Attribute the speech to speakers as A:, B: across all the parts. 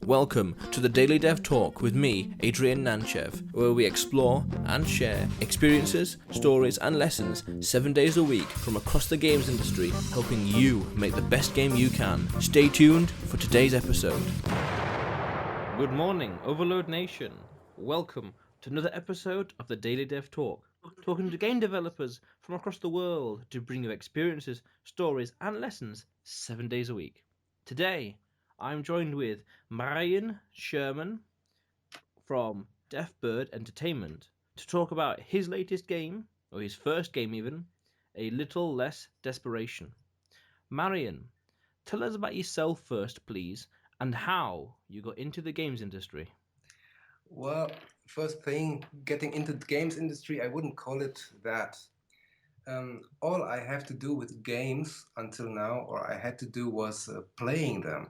A: Welcome to the Daily Dev Talk with me, Adrian Nantchev, where we explore and share experiences, stories, and lessons 7 days a week from across the games industry, helping you make the best game you can. Stay tuned for today's episode. Good morning, Overload Nation. Welcome to another episode of the Daily Dev Talk, talking to game developers from across the world to bring you experiences, stories, and lessons 7 days a week. Today, I'm joined with Marian Cerman from Deafbird Entertainment to talk about his latest game, or his first game even, A Little Less Desperation. Marian, tell us about yourself first, please, and how you got into the games industry.
B: Well, first thing, getting into the games industry, I wouldn't call it that. All I have to do with games until now, or I had to do, was playing them.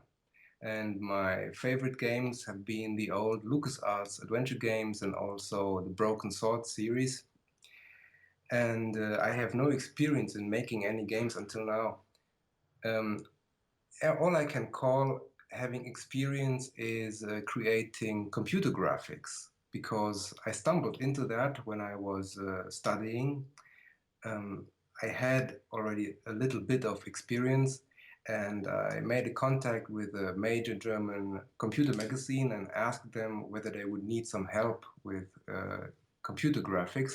B: And my favorite games have been the old LucasArts adventure games and also the Broken Sword series. And I have no experience in making any games until now. Um, all I can call having experience is creating computer graphics because I stumbled into that when I was studying. Um, I had already a little bit of experience and I made a contact with a major German computer magazine and asked them whether they would need some help with computer graphics.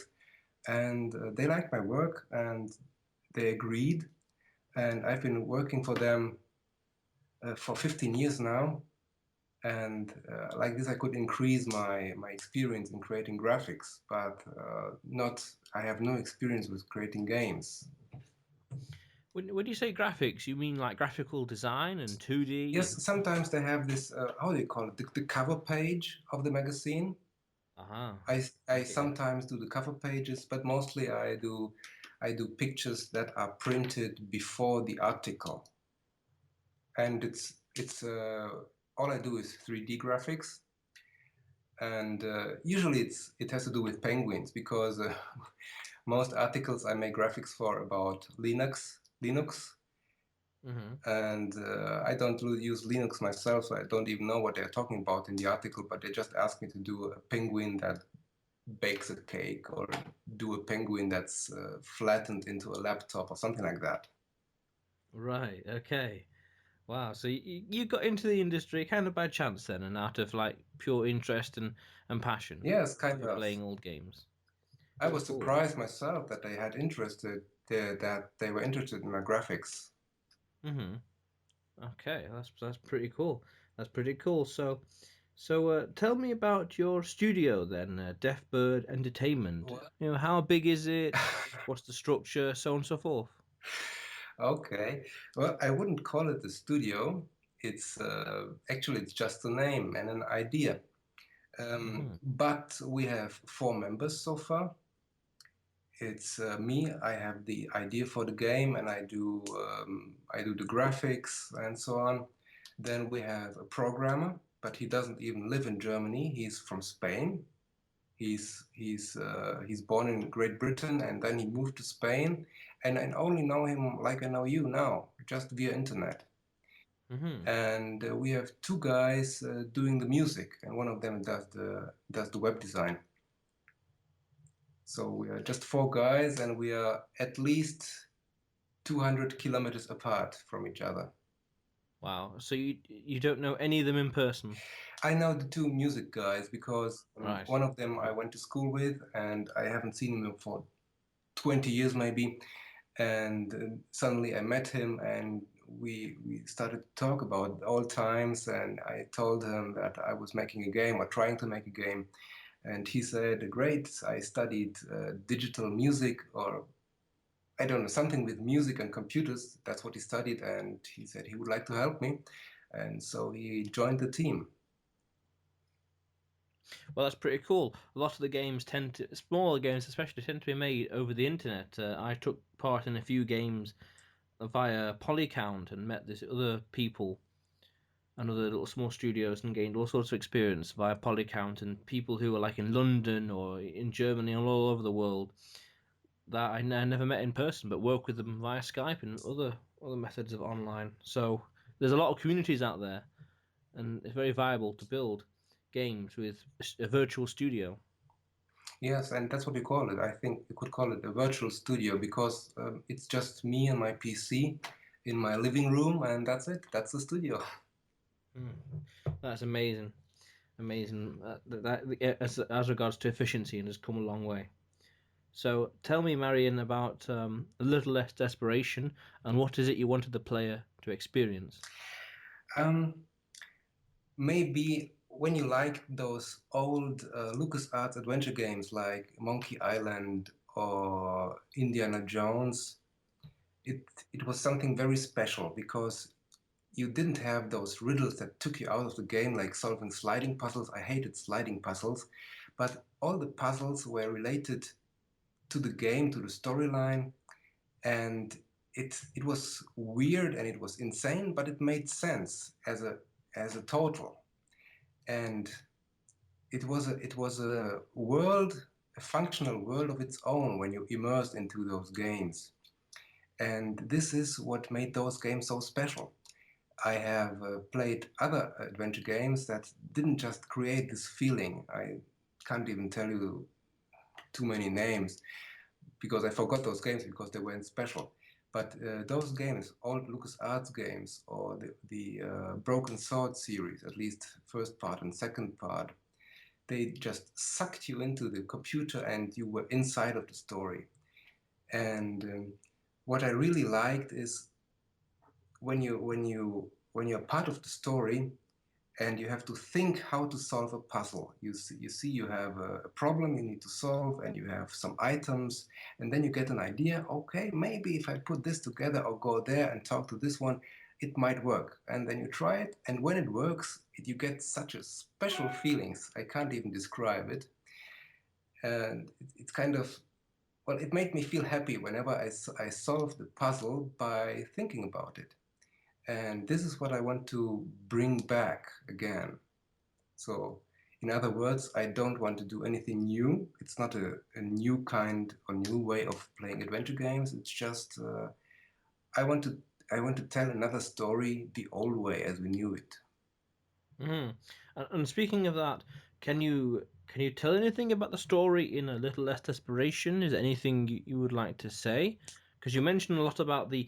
B: And they liked my work and they agreed. And I've been working for them for 15 years now. And like this, I could increase my experience in creating graphics, but not. I have no experience with creating games.
A: When you say graphics, you mean like graphical design and 2D and...
B: Yes, sometimes they have this. How do you call it? The cover page of the magazine.
A: Uh-huh.
B: I
A: Okay.
B: sometimes do the cover pages, but mostly I do pictures that are printed before the article, and it's all I do is 3D graphics. And usually it has to do with penguins because most articles I make graphics for about Linux,
A: Mm-hmm.
B: and I don't use Linux myself, so I don't even know what they're talking about in the article. But they just ask me to do a penguin that bakes a cake, or do a penguin that's flattened into a laptop, or something like that.
A: Right, okay. Wow, so you got into the industry kind of by chance then, and out of like pure interest and passion
B: Yes, kind
A: for
B: of.
A: playing old games.
B: I was
A: Cool.
B: surprised myself that that they were interested in my graphics.
A: Mm-hmm. Okay, that's pretty cool. That's pretty cool. So tell me about your studio then, Deafbird Entertainment.
B: Well,
A: You know, how big is it? What's the structure? So on and so forth.
B: okay. Well, I wouldn't call it a studio. It's actually it's just a name and an idea.
A: Mm-hmm.
B: But we have four members so far. It's me. I have the idea for the game, and I do the graphics and so on. Then we have a programmer, but he doesn't even live in Germany. He's from Spain. He's born in Great Britain, and then he moved to Spain. And I only know him like I know you now, just via internet.
A: Mm-hmm.
B: And we have two guys doing the music, and one of them does the web design. So we are just four guys, and we are at least 200 kilometers apart from each other.
A: Wow. So you don't know any of them in person,
B: I know the two music guys because
A: right?
B: one of them I went to school with, and I haven't seen him for 20 years maybe. And suddenly I met him, and we started to talk about old times. And I told him that I was making a game or trying to make a game, and he said, "Great! I studied digital music, or I don't know, something with music and computers. That's what he studied, and he said he would like to help me, and so he joined the team."
A: Well, that's pretty cool. A lot of the games tend to, smaller games especially, tend to be made over the internet. I took part in a few games via Polycount and met this other people and other little small studios and gained all sorts of experience via Polycount and people who were like in London or in Germany and all over the world that I never met in person, but work with them via Skype and other methods of online. So there's a lot of communities out there, and it's very viable to build games with a virtual studio.
B: Yes, and that's what we call it. I think you could call it a virtual studio because it's just me and my PC in my living room, and that's it. That's the studio.
A: That's amazing, amazing. As regards to efficiency, and has come a long way. So tell me, Marian, about A Little Less Desperation, and what is it you wanted the player to experience?
B: Um, Maybe when you like those old LucasArts adventure games like Monkey Island or Indiana Jones, it it was something very special because you didn't have those riddles that took you out of the game, like solving sliding puzzles. I hated sliding puzzles, but all the puzzles were related to the game, to the storyline, and it was weird and it was insane, but it made sense as a total. And it was a world, a functional world of its own when you immersed into those games. And this is what made those games so special. I have played other adventure games that didn't just create this feeling. I can't even tell you too many names because I forgot those games because they weren't special. But those games, old LucasArts games or the Broken Sword series, at least first part and second part, they just sucked you into the computer and you were inside of the story. And what I really liked is when you're part of the story and you have to think how to solve a puzzle. You see you have a problem you need to solve and you have some items and then you get an idea, okay, maybe if I put this together or go there and talk to this one, it might work. And then you try it and when it works, you get such a special feelings. I can't even describe it. And it's kind of, well, it made me feel happy whenever I solved the puzzle by thinking about it. And this is what I want to bring back again. So, in other words, I don't want to do anything new. It's not a new kind or new way of playing adventure games. It's just I want to I want to tell another story the old way as we knew it.
A: Hmm. And speaking of that, can you tell anything about the story in A Little Less Desperation? Is there anything you would like to say? Because you mentioned a lot about the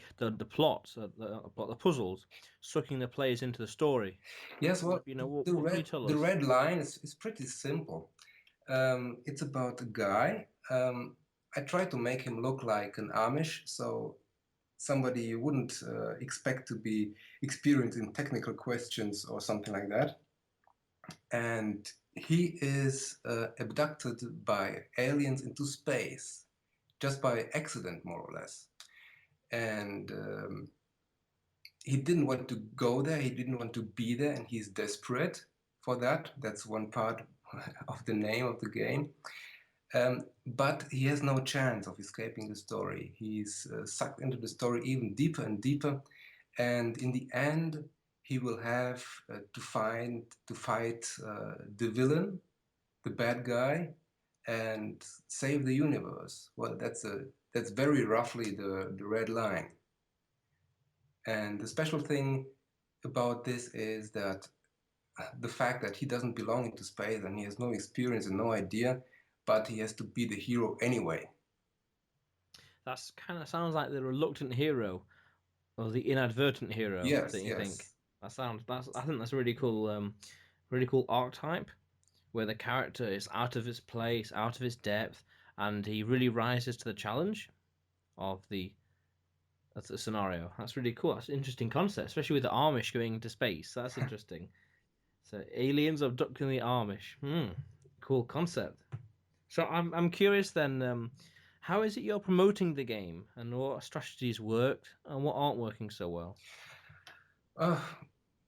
A: plot, about the puzzles, sucking the players into the story.
B: Yes, well,
A: What can you tell
B: the
A: us?
B: red line is pretty simple. It's about a guy. I try to make him look like an Amish, so somebody you wouldn't expect to be experienced in technical questions or something like that. And he is abducted by aliens into space, just by accident, more or less. And he didn't want to go there, he didn't want to be there, and he's desperate for that. That's one part of the name of the game. But he has no chance of escaping the story. He's sucked into the story even deeper and deeper, and in the end, he will have to fight the villain, the bad guy, and save the universe. Well, that's very roughly the red line. And the special thing about this is that the fact that he doesn't belong into space and he has no experience and no idea, but he has to be the hero anyway.
A: That's kind of sounds like the reluctant hero or the inadvertent hero,
B: Yes,
A: don't you think?
B: yes.
A: I think that's a really cool archetype where the character is out of his place, out of his depth, and he really rises to the challenge of the scenario. That's really cool. That's an interesting concept, especially with the Amish going into space. That's interesting. So aliens abducting the Amish. Cool concept. So I'm curious then. How is it you're promoting the game, and what strategies worked and what aren't working so well?
B: Uh,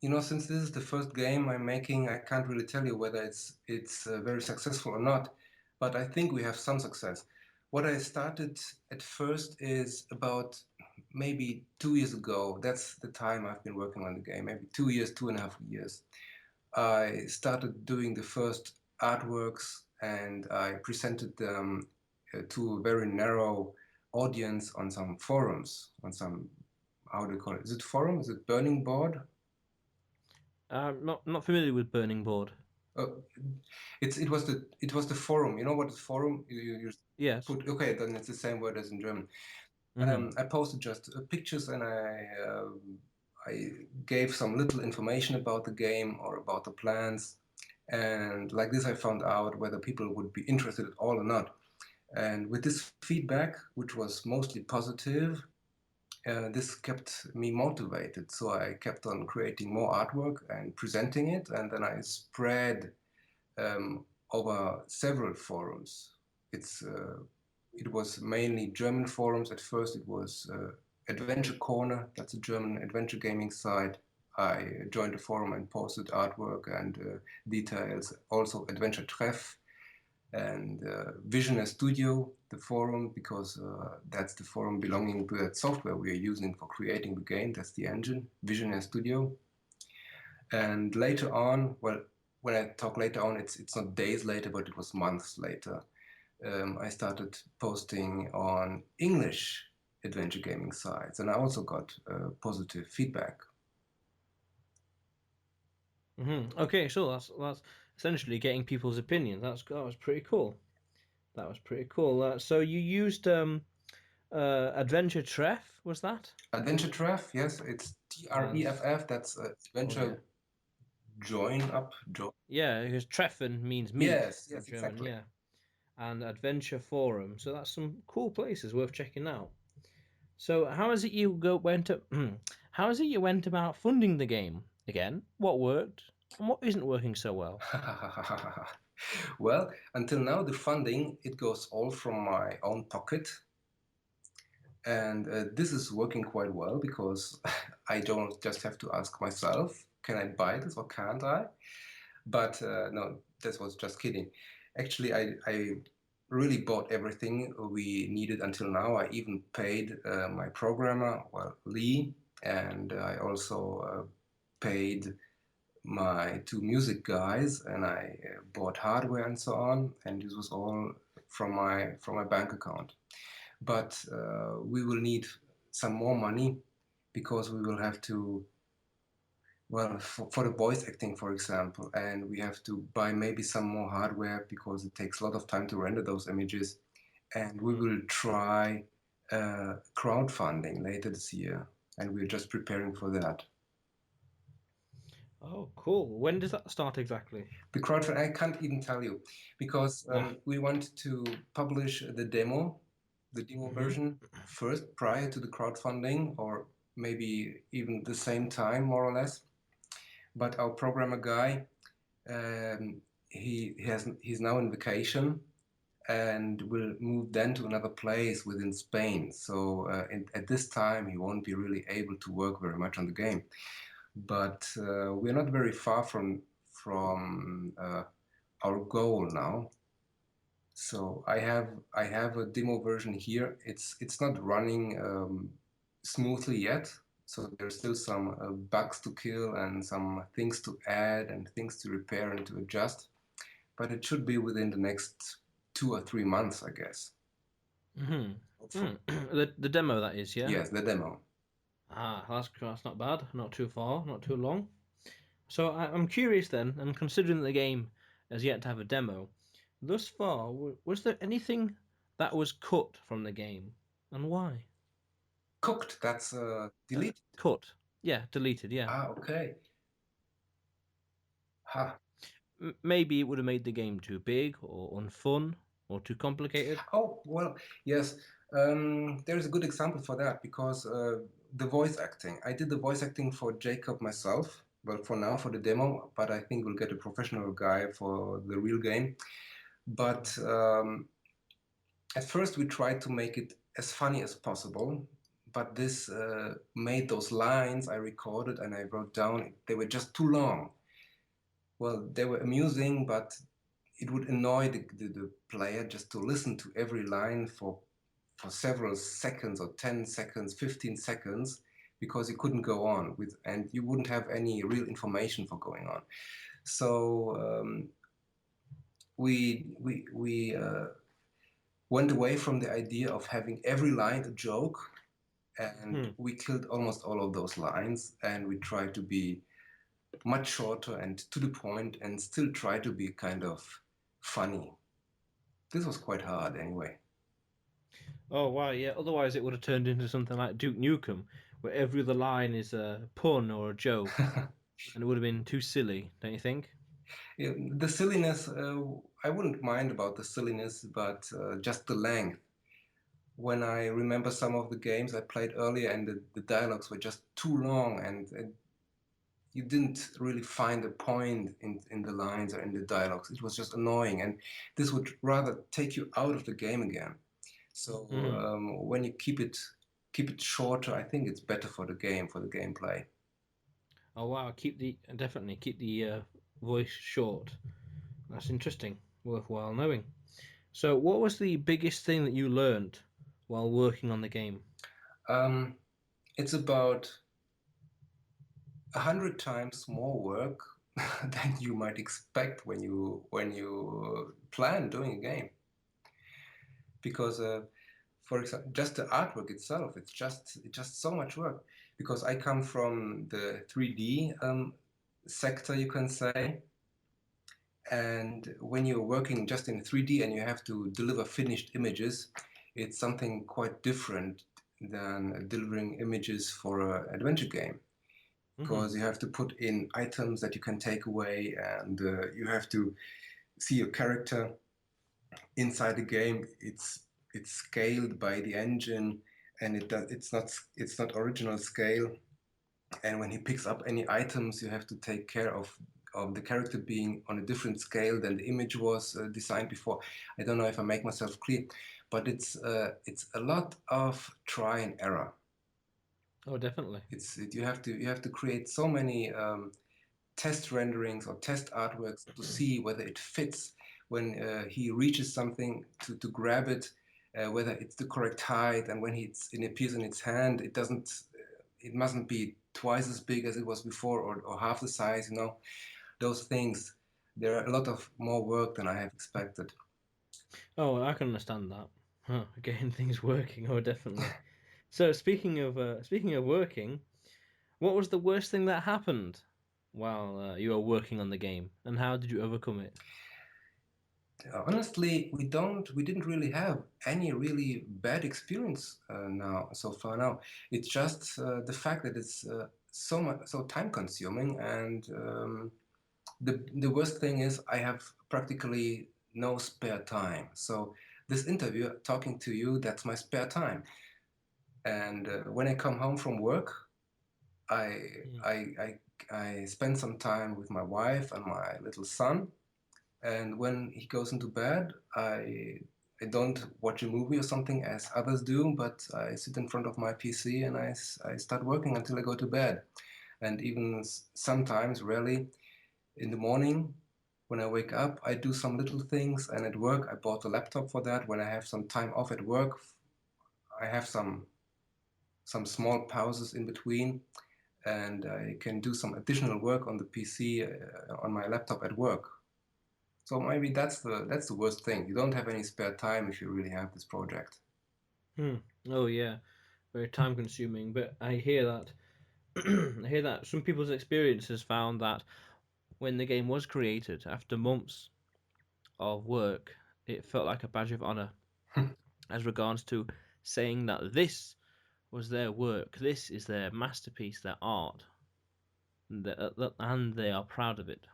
B: since this is the first game I'm making, I can't really tell you whether it's very successful or not, but I think we have some success. What I started at first is about maybe 2 years ago. That's the time I've been working on the game, maybe 2 years, 2.5 years. I started doing the first artworks and I presented them to a very narrow audience on some forums, on some, how do you call it? Is it forum? Is it burning board?
A: I'm not familiar with Burning Board.
B: Uh, it was the forum. You know what is forum? You
A: Yes.
B: put okay, then it's the same word as in German.
A: Mm-hmm.
B: I posted just pictures and I gave some little information about the game or about the plans, and like this I found out whether people would be interested at all or not. And with this feedback, which was mostly positive, this kept me motivated. So I kept on creating more artwork and presenting it, and then I spread over several forums. It was mainly German forums. At first, it was Adventure Corner. That's a German adventure gaming site. I joined the forum and posted artwork and details. Also, Adventure Treff and Visionaire Studio, the forum, because that's the forum belonging to that software we are using for creating the game. That's the engine, Visionaire Studio. And later on, well, when I talk later on, it's not days later, but it was months later. I started posting on English adventure gaming sites, and I also got positive feedback.
A: Mm-hmm. Okay, so that's essentially getting people's opinions. That was pretty cool. That was pretty cool. So you used Adventure Treff, was that?
B: Adventure Treff, yes, it's
A: And
B: Treff. That's
A: oh yeah,
B: adventure join up.
A: yeah, because Treffen means meet
B: Yes,
A: in
B: yes,
A: German.
B: exactly.
A: Yeah, and Adventure Forum. So that's some cool places worth checking out. So how is it you go went to, how is it you went about funding the game again? What worked and what isn't working so well?
B: Well, until now, the funding it goes all from my own pocket, and this is working quite well because I don't just have to ask myself, can I buy this or can't I? But no, this was just kidding. Actually, I really bought everything we needed until now. I even paid my programmer, well, Lee, and I also paid my two music guys, and I bought hardware and so on. And this was all from my bank account. But we will need some more money because we will have to, well, for the voice acting, for example, and we have to buy maybe some more hardware because it takes a lot of time to render those images. And we
A: Hmm.
B: will try crowdfunding later this year, and we're just preparing for that.
A: Oh, cool. When does that start exactly?
B: The crowdfunding, I can't even tell you because
A: Ah.
B: we want to publish the demo
A: Mm-hmm.
B: version first prior to the crowdfunding, or maybe even the same time, more or less. But our programmer guy, um, he's now on vacation and will move then to another place within Spain. So at this time, he won't be really able to work very much on the game. But we're not very far from our goal now. So I have a demo version here. It's not running smoothly yet. So there's still some bugs to kill and some things to add and things to repair and to adjust. But it should be within the next 2 or 3 months, I guess.
A: Mm-hmm.
B: Hopefully.
A: The demo that is, yeah.
B: Yes, the demo.
A: Ah, that's not bad. Not too far. Not too long. So I'm curious then, and considering the game has yet to have a demo, thus far, was there anything that was cut from the game, and why?
B: Cooked, that's deleted.
A: Cut. Yeah, deleted. Yeah.
B: Ah, okay. Ha.
A: Maybe it would have made the game too big or unfun or too complicated.
B: Oh, well, yes. There's a good example for that because the voice acting. I did the voice acting for Jacob myself. Well, for now, for the demo, but I think we'll get a professional guy for the real game. But at first, we tried to make it as funny as possible. But this made those lines I recorded and I wrote down, they were just too long. Well, they were amusing, but it would annoy the player just to listen to every line for several seconds or 10 seconds, 15 seconds, because you couldn't go on with, and you wouldn't have any real information for going on. So we went away from the idea of having every line a joke, and
A: Hmm.
B: we killed almost all of those lines, and we tried to be much shorter and to the point, and still try to be kind of funny. This was quite hard anyway.
A: Oh wow, yeah. Otherwise, it would have turned into something like Duke Nukem, where every other line is a pun or a joke, and it would have been too silly, don't you think?
B: Yeah, the silliness, I wouldn't mind about the silliness, but just the length. When I remember some of the games I played earlier and the dialogues were just too long, and you didn't really find a point in the lines or in the dialogues. It was just annoying, and this would rather take you out of the game again. So
A: Hmm.
B: when you keep it shorter, I think it's better for the game, for the gameplay.
A: Oh wow, definitely keep the voice short. That's interesting, worthwhile knowing. So, what was the biggest thing that you learned while working on the game?
B: Um, it's about 100 times more work than you might expect when you plan doing a game. Because, for example, just the artwork itself, it's just so much work. Because I come from the 3D sector, you can say, and when you're working just in 3D and you have to deliver finished images, it's something quite different than delivering images for an adventure game.
A: Hmm.
B: Because you have to put in items that you can take away, and you have to see your character inside the game. It's scaled by the engine, and it's not original scale. And when he picks up any items, you have to take care of the character being on a different scale than the image was designed before. I don't know if I make myself clear, but it's a lot of try and error.
A: Oh, definitely.
B: You have to create so many test renderings or test artworks to see whether it fits when he reaches something to grab it, whether it's the correct height, and when it appears in its hand, it mustn't be twice as big as it was before, or half the size. Those things. There are a lot of more work than I have expected.
A: Oh, I can understand that. Huh, getting things working. Oh, definitely. So, speaking of working, what was the worst thing that happened while you were working on the game, and how did you overcome it?
B: Honestly, we didn't really have any really bad experience now so far. Now it's just the fact that it's so time consuming, and the worst thing is I have practically no spare time. So this interview, talking to you, that's my spare time. And when I come home from work, I
A: Mm.
B: I I I spend some time with my wife and my little son. And when he goes into bed, I don't watch a movie or something as others do, but I sit in front of my PC and I start working until I go to bed. And even sometimes, rarely, in the morning, when I wake up, I do some little things. And at work, I bought a laptop for that. When I have some time off at work, I have some small pauses in between, and I can do some additional work on the PC on my laptop at work. So maybe that's the worst thing. You don't have any spare time if you really have this project.
A: Hmm. Oh yeah, very time consuming. But I hear that I hear that some people's experiences found that when the game was created, after months of work, it felt like a badge of honor as regards to saying that this was their work, this is their masterpiece, their art, and they are proud of it.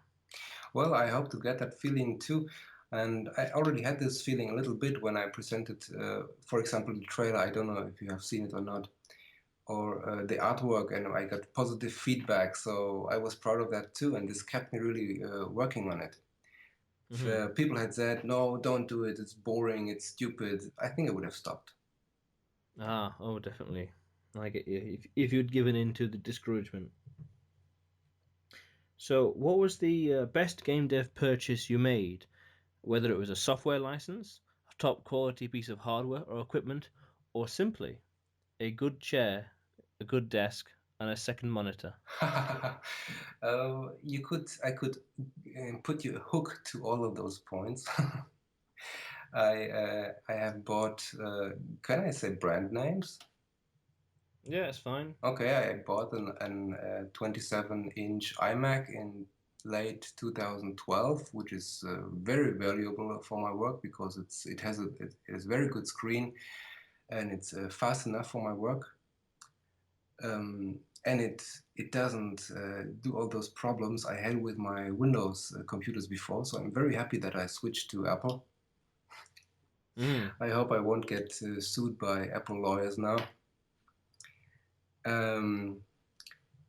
B: Well, I hope to get that feeling too. And I already had this feeling a little bit when I presented, for example, the trailer. I don't know if you have seen it or not, or the artwork, and I got positive feedback. So I was proud of that too, and this kept me really working on it. If
A: Hmm.
B: people had said, "No, don't do it. It's boring. It's stupid," I think I would have stopped.
A: Ah, oh, definitely. I get you. If you'd given in to the discouragement. So, what was the best game dev purchase you made? Whether it was a software license, a top quality piece of hardware or equipment, or simply a good chair, a good desk, and a second monitor.
B: I could put you a hook to all of those points. I have bought. Can I say brand names?
A: Yeah, it's fine.
B: Okay, I bought an 27-inch iMac in late 2012, which is very valuable for my work because it has very good screen and it's fast enough for my work. And it doesn't do all those problems I had with my Windows computers before. So I'm very happy that I switched to Apple.
A: Mm.
B: I hope I won't get sued by Apple lawyers now. Um,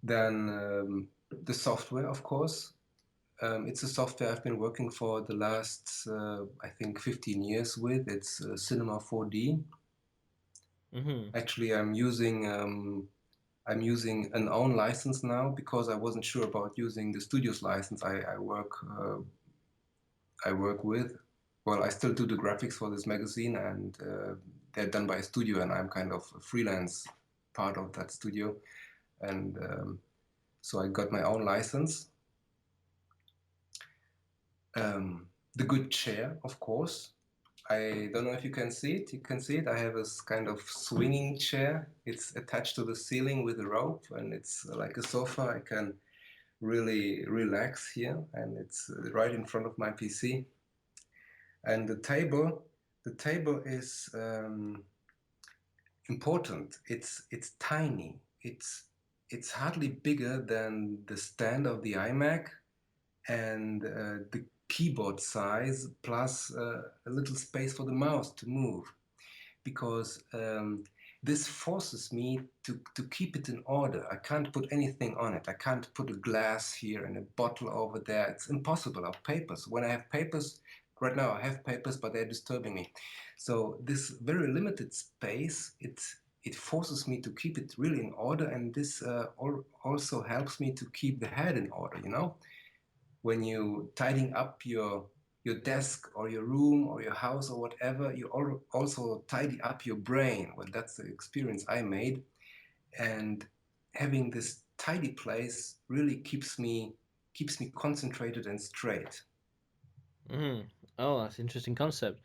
B: then the software, of course. It's a software I've been working for the last, I think, 15 years with. It's Cinema 4D.
A: Mm-hmm.
B: Actually, I'm using an own license now because I wasn't sure about using the studio's license I work with. Well, I still do the graphics for this magazine, and they're done by a studio, and I'm kind of a freelance part of that studio. And so I got my own license. The good chair, of course. I don't know if you can see it. You can see it. I have this kind of swinging chair. It's attached to the ceiling with a rope, and it's like a sofa. I can really relax here, and it's right in front of my PC. And the table is important. It's tiny. It's hardly bigger than the stand of the iMac, and the keyboard size plus a little space for the mouse to move, because this forces me to keep it in order. I can't put anything on it. I can't put a glass here and a bottle over there. It's impossible. Of papers. When I have papers, right now I have papers, but they're disturbing me. So this very limited space, it forces me to keep it really in order, and this also helps me to keep the head in order. You know, when you tidying up your desk or your room or your house or whatever, you also tidy up your brain. Well, that's the experience I made, and having this tidy place really keeps me concentrated and straight.
A: Mm-hmm. Oh, that's an interesting concept.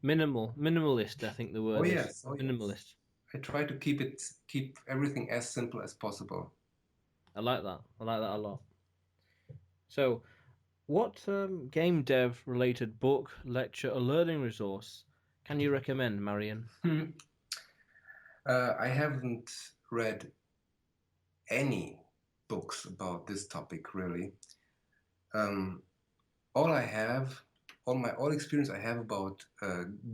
A: Minimalist, I think the
B: Oh
A: word is.
B: yes, oh yes.
A: Minimalist.
B: I try to keep everything as simple as possible.
A: I like that. I like that a lot. So, what game dev related book, lecture, or learning resource can you recommend, Marian?
B: I haven't read any books about this topic really. Um, all I have, all experience I have about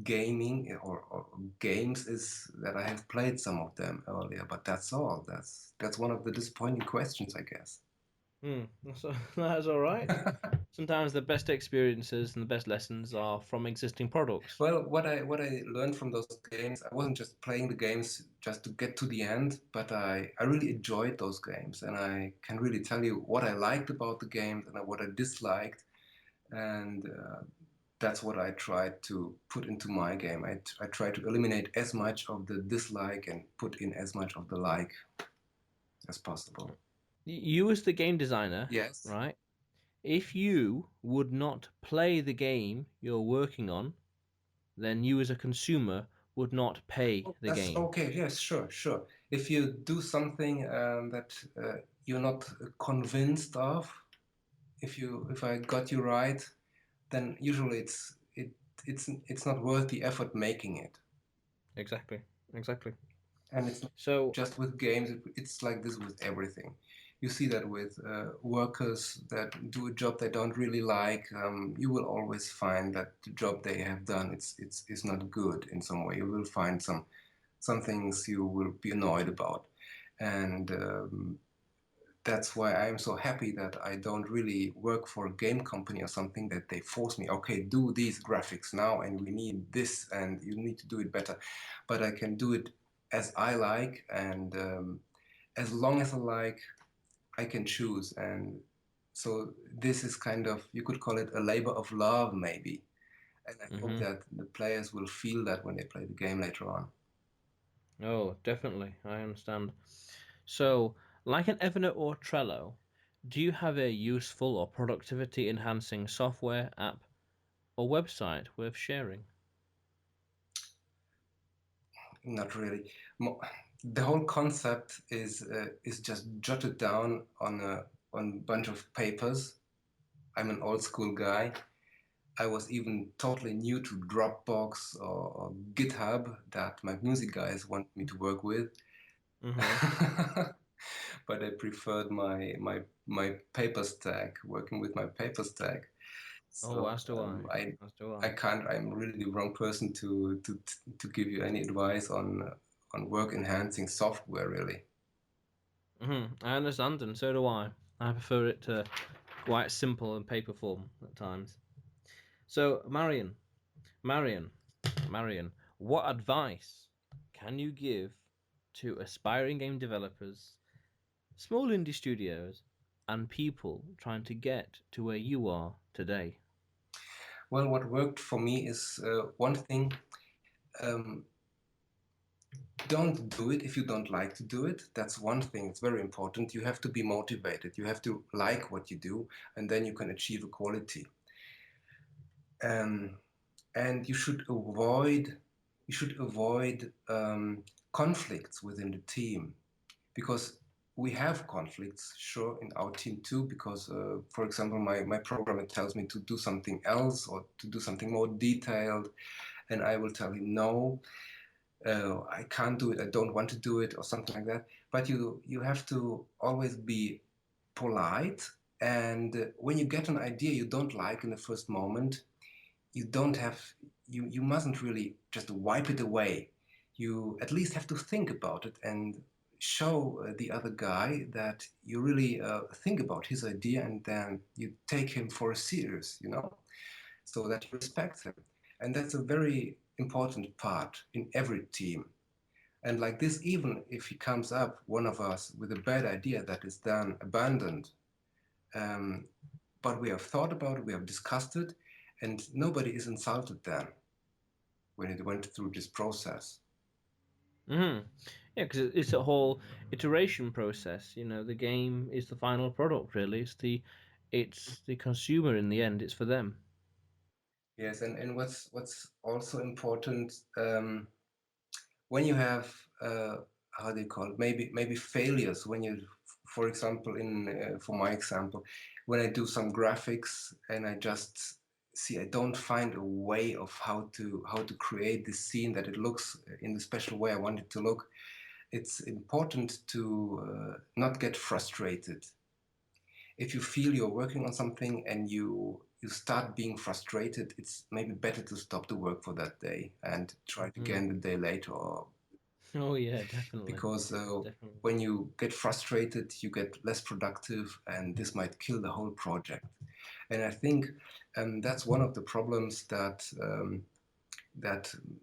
B: gaming or games is that I have played some of them earlier, but that's all. That's one of the disappointing questions, I guess.
A: Hmm, that's all right. Sometimes the best experiences and the best lessons are from existing products.
B: Well, what I learned from those games, I wasn't just playing the games just to get to the end, but I really enjoyed those games, and I can really tell you what I liked about the games and what I disliked, and that's what I tried to put into my game. I try to eliminate as much of the dislike and put in as much of the like as possible.
A: You, as the game designer,
B: Yes.
A: right? If you would not play the game you're working on, then you, as a consumer, would not pay
B: Oh,
A: the
B: that's
A: game.
B: okay. Yes, sure, sure. If you do something that you're not convinced of, if I got you right, then usually it's not worth the effort making it.
A: Exactly. Exactly.
B: And it's not
A: So,
B: just with games, it's like this with everything. You see that with workers that do a job they don't really like. You will always find that the job they have done it's not good in some way. You will find some things you will be annoyed about, and that's why I'm so happy that I don't really work for a game company or something that they force me, okay, do these graphics now and we need this and you need to do it better. But I can do it as I like, and as long as I like, I can choose. And so this is kind of, you could call it a labor of love, maybe. And I hope
A: hmm
B: that the players will feel that when they play the game later on.
A: oh, definitely, I understand. So, like an Evernote or Trello, do you have a useful or productivity enhancing software, app, or website worth sharing?
B: Not really. the whole concept is just jotted down on a bunch of papers. I'm an old school guy. I was even totally new to Dropbox or GitHub that my music guys want me to work with.
A: Mm-hmm.
B: But I preferred my paper stack, working with my paper stack.
A: Oh,
B: So
A: as do I. As do
B: I
A: I.
B: can't. I'm really the wrong person to give you any advice on work enhancing software. Really.
A: I understand, and so do I. I prefer it to quite simple and paper form at times. So, Marian, Marian, what advice can you give to aspiring game developers, small indie studios, and people trying to get to where you are today?
B: Well, what worked for me is one thing. Um, don't do it if you don't like to do it. That's one thing. It's very important. You have to be motivated. You have to like what you do, and then you can achieve equality. Um, and you should avoid conflicts within the team because we have conflicts, sure, in our team too. Because, for example, my programmer tells me to do something else or to do something more detailed, and I will tell him no. I can't do it, I don't want to do it, or something like that. But you have to always be polite. And when you get an idea you don't like in the first moment, you don't have you mustn't really just wipe it away. You at least have to think about it and show the other guy that you really think about his idea, and then you take him for serious, so that you respect him. And that's a very important part in every team. And like this, even if he comes up, one of us, with a bad idea that is then abandoned, um, but we have thought about it, we have discussed it, and nobody is insulted then when it went through this process.
A: Yeah, because it's a whole iteration process. You know, the game is the final product. Really, it's the consumer in the end. It's for them.
B: Yes, and what's also important, when you have how do you call it? Maybe failures when you, for example, in for my example, when I do some graphics and I just see I don't find a way of how to create this scene that it looks in the special way I want it to look. It's important to not get frustrated. If you feel you're working on something and you start being frustrated, it's maybe better to stop the work for that day and try it
A: Mm.
B: again the day later. Or
A: Oh yeah, definitely,
B: because
A: definitely.
B: when you get frustrated, you get less productive, and this might kill the whole project. And I think that's one of the problems that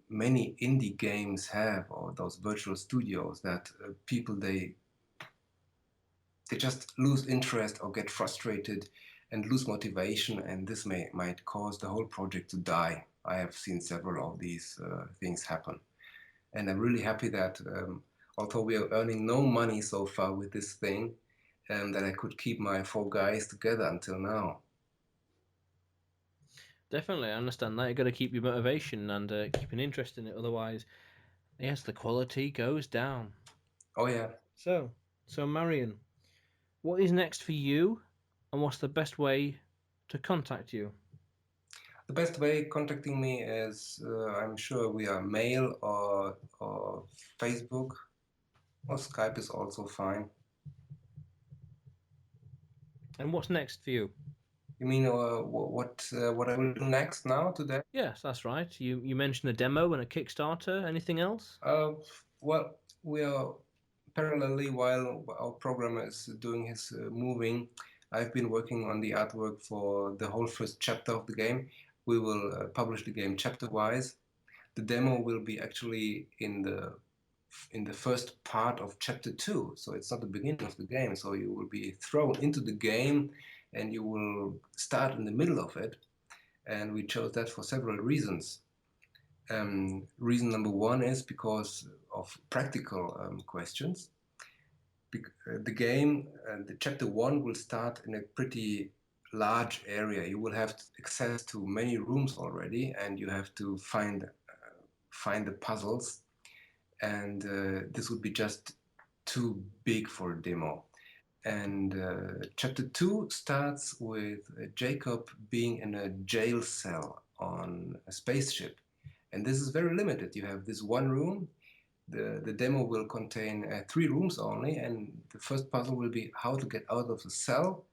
B: many indie games have, or those virtual studios, that people they just lose interest or get frustrated and lose motivation, and this might cause the whole project to die. I have seen several of these things happen, and I'm really happy that although we are earning no money so far with this thing, that I could keep my four guys together until now.
A: Definitely, I understand that. You got to keep your motivation and keep an interest in it. Otherwise, yes, the quality goes down.
B: Oh yeah,
A: So, so Marion, what is next for you, and what's the best way to contact you?
B: the best way contacting me is I'm sure we are mail or Facebook or Skype is also fine.
A: And what's next for you?
B: You mean what I will do next now today?
A: Yes, that's right. You mentioned a demo and a Kickstarter. Anything else?
B: Well, we are parallelly while our programmer is doing his moving. I've been working on the artwork for the whole first chapter of the game. We will publish the game chapter-wise. The demo will be actually in the first part of chapter two, so it's not the beginning of the game. So you will be thrown into the game, and you will start in the middle of it. And we chose that for several reasons. Reason number one is because of practical questions. The game, the chapter one will start in a pretty large area. You will have access to many rooms already, and you have to find the puzzles. and this would be just too big for a demo. And chapter 2 starts with Jacob being in a jail cell on a spaceship. And this is very limited. You have this one room. The demo will contain 3 rooms only, and the first puzzle will be how to get out of the cell,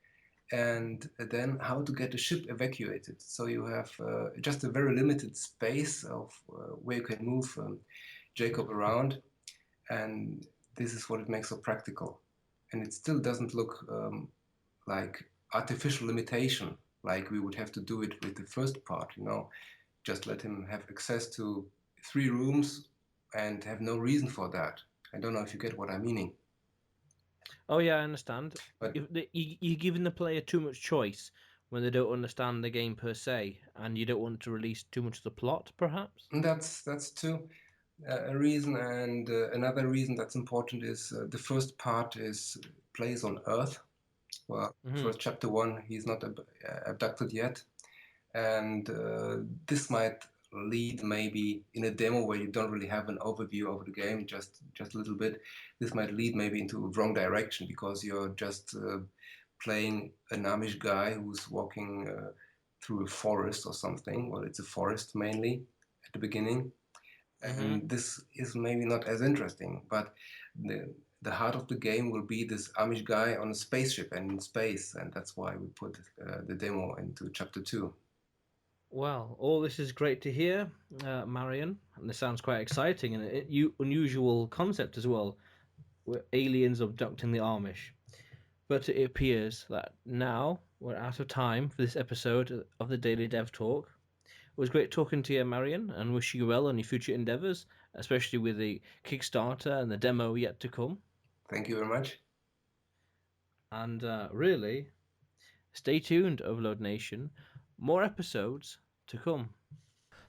B: and then how to get the ship evacuated. So you have just a very limited space of where you can move Jacob around, and this is what it makes so practical. And it still doesn't look like artificial limitation, like we would have to do it with the first part, just let him have access to 3 rooms and have no reason for that. I don't know if you get what I'm meaning.
A: Oh yeah, I understand.
B: But
A: You're giving the player too much choice when they don't understand the game per se, and you don't want to release too much of the plot, perhaps?
B: that's too a reason, and another reason that's important is the first part plays on Earth. Well, first chapter 1, he's not abducted yet, and this might lead maybe in a demo where you don't really have an overview over the game, just a little bit. This might lead maybe into a wrong direction because you're just playing an Amish guy who's walking through a forest or something. Well, it's a forest mainly at the beginning. And this is maybe not as interesting, but the heart of the game will be this Amish guy on a spaceship and in space, and that's why we put the demo into chapter 2.
A: Well, all this is great to hear, Marian, and this sounds quite exciting and an unusual concept as well, with aliens abducting the Amish. But it appears that now we're out of time for this episode of the Daily Dev Talk. It was great talking to you, Marian, and wishing you well on your future endeavours, especially with the Kickstarter and the demo yet to come.
B: Thank you very much.
A: And really, stay tuned, Overload Nation. More episodes to come.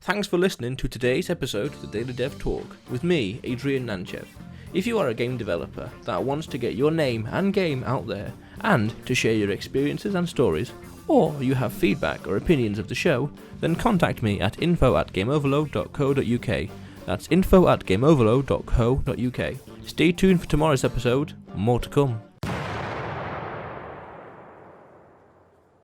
A: Thanks for listening to today's episode of the Daily Dev Talk with me, Adrian Nantchev. If you are a game developer that wants to get your name and game out there and to share your experiences and stories, or you have feedback or opinions of the show, then contact me at info@gameoverload.co.uk. That's info@gameoverload.co.uk. Stay tuned for tomorrow's episode, more to come.